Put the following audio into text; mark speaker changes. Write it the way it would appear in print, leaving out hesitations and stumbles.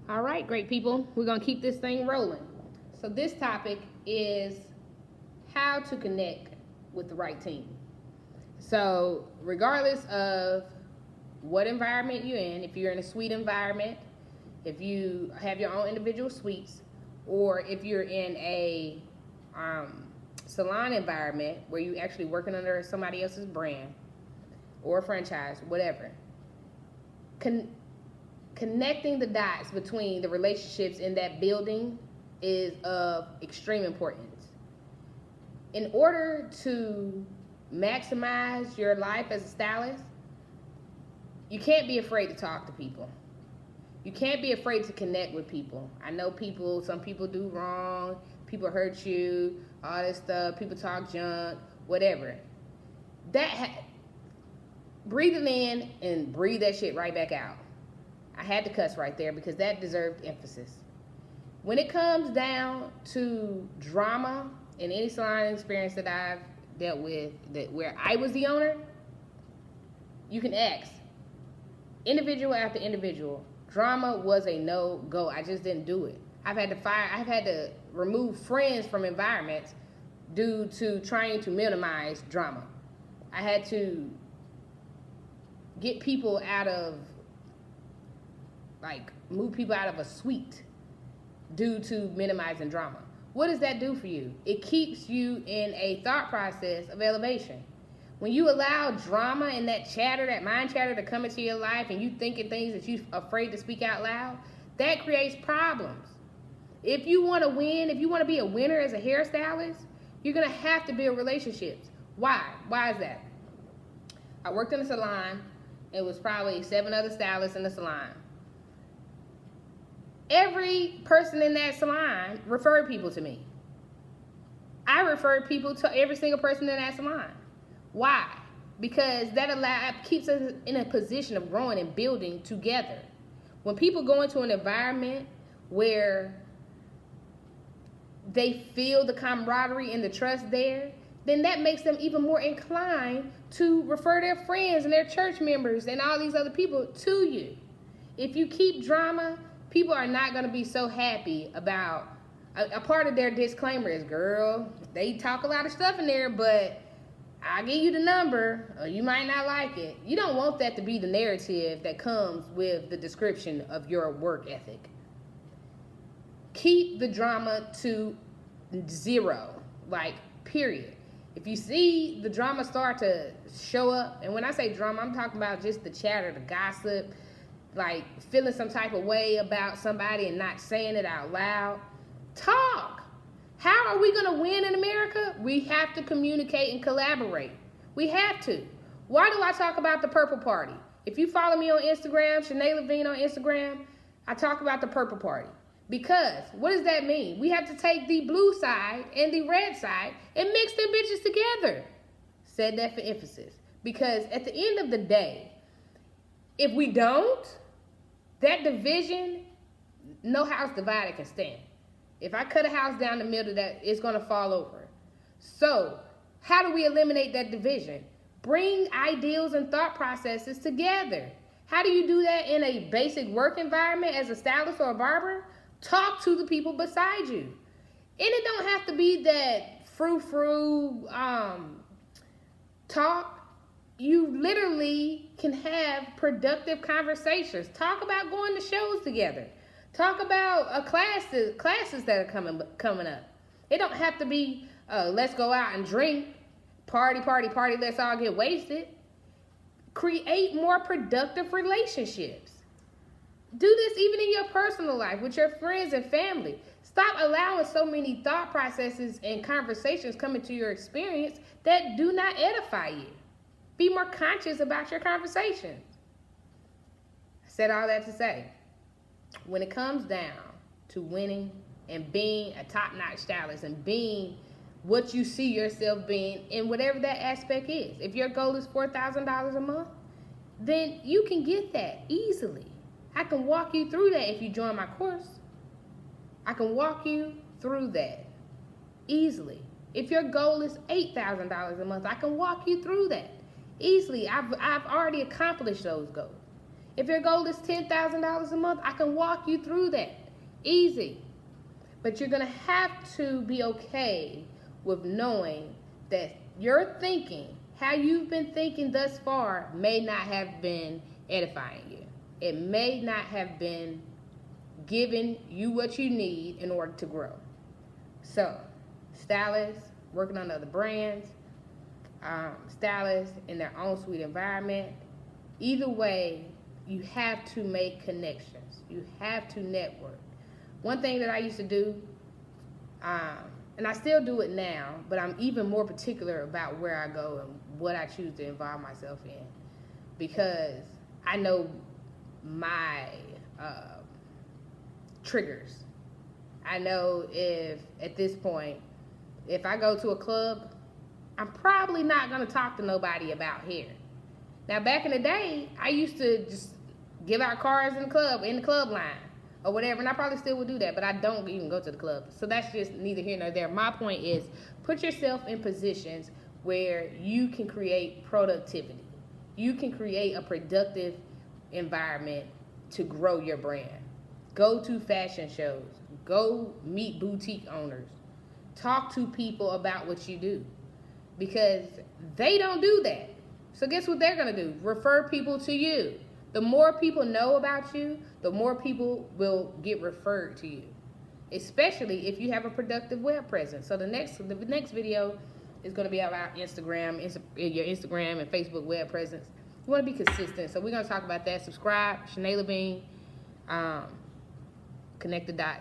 Speaker 1: All right, great people. We're going to keep this thing rolling. So, this topic is how to connect with the right team. So, regardless of what environment you're in, if you're in a suite environment, if you have your own individual suites, or if you're in a salon environment where you're actually working under somebody else's brand or franchise, whatever, connecting the dots between the relationships in that building is of extreme importance. In order to maximize your life as a stylist, you can't be afraid to talk to people. You can't be afraid to connect with people. I know some people do wrong, people hurt you, all this stuff, people talk junk, whatever. Breathe it in and breathe that shit right back out. I had to cuss right there because that deserved emphasis. When it comes down to drama in any salon experience that I've dealt with, where I was the owner, you can ask individual after individual. Drama was a no-go. I just didn't do it. I've had to remove friends from environments due to trying to minimize drama. I had to get people move people out of a suite due to minimizing drama. What does that do for you? It keeps you in a thought process of elevation. When you allow drama and that mind chatter to come into your life and you thinking things that you're afraid to speak out loud, that creates problems. If you want to win, if you want to be a winner as a hairstylist, you're going to have to build relationships. Why? Why is that? I worked in a salon. It was probably 7 other stylists in the salon. Every person in that salon referred people to me. I referred people to every single person in that salon. Why? Because that keeps us in a position of growing and building together. When people go into an environment where they feel the camaraderie and the trust there, then that makes them even more inclined to refer their friends and their church members and all these other people to you. If you keep drama, people are not going to be so happy about a part of their disclaimer is, girl, they talk a lot of stuff in there, but I'll give you the number, or you might not like it. You don't want that to be the narrative that comes with the description of your work ethic. Keep the drama to 0, period. If you see the drama start to show up, and when I say drama, I'm talking about just the chatter, the gossip, feeling some type of way about somebody and not saying it out loud. Talk. How are we going to win in America? We have to communicate and collaborate. We have to. Why do I talk about the Purple Party? If you follow me on Instagram, Shanae Levine on Instagram, I talk about the Purple Party. Because what does that mean? We have to take the blue side and the red side and mix them bitches together. Said that for emphasis. Because at the end of the day, if we don't, that division, no house divided can stand. If I cut a house down the middle, it's going to fall over. So, how do we eliminate that division? Bring ideals and thought processes together. How do you do that in a basic work environment as a stylist or a barber? Talk to the people beside you. And it don't have to be that frou-frou talk. You literally can have productive conversations. Talk about going to shows together. Talk about classes that are coming up. It don't have to be let's go out and drink, party, let's all get wasted. Create more productive relationships. Do this even in your personal life with your friends and family. Stop allowing so many thought processes and conversations come into your experience that do not edify you. Be more conscious about your conversations. I said all that to say, when it comes down to winning and being a top-notch stylist and being what you see yourself being in whatever that aspect is, if your goal is $4,000 a month, then you can get that easily. I can walk you through that if you join my course. I can walk you through that easily. If your goal is $8,000 a month, I can walk you through that easily. I've already accomplished those goals. If your goal is $10,000 a month, I can walk you through that. Easy. But you're going to have to be okay with knowing that your thinking, how you've been thinking thus far, may not have been edifying you. It may not have been giving you what you need in order to grow. So, stylists, working on other brands, stylists in their own sweet environment. Either way, you have to make connections. You have to network. One thing that I used to do, and I still do it now, but I'm even more particular about where I go and what I choose to involve myself in, because I know my triggers. I know if at this point, if I go to a club, I'm probably not going to talk to nobody about hair. Now, back in the day, I used to just give out cards in the club line or whatever, and I probably still would do that, but I don't even go to the club. So that's just neither here nor there. My point is, put yourself in positions where you can create productivity. You can create a productive environment to grow your brand. Go to fashion shows. Go meet boutique owners. Talk to people about what you do, because they don't do that. So guess what they're going to do? Refer people to you. The more people know about you, the more people will get referred to you, especially if you have a productive web presence. So the next video is going to be about Instagram, your Instagram and Facebook web presence. You want to be consistent. So we're going to talk about that. Subscribe, Shanae Levine, connect the dots.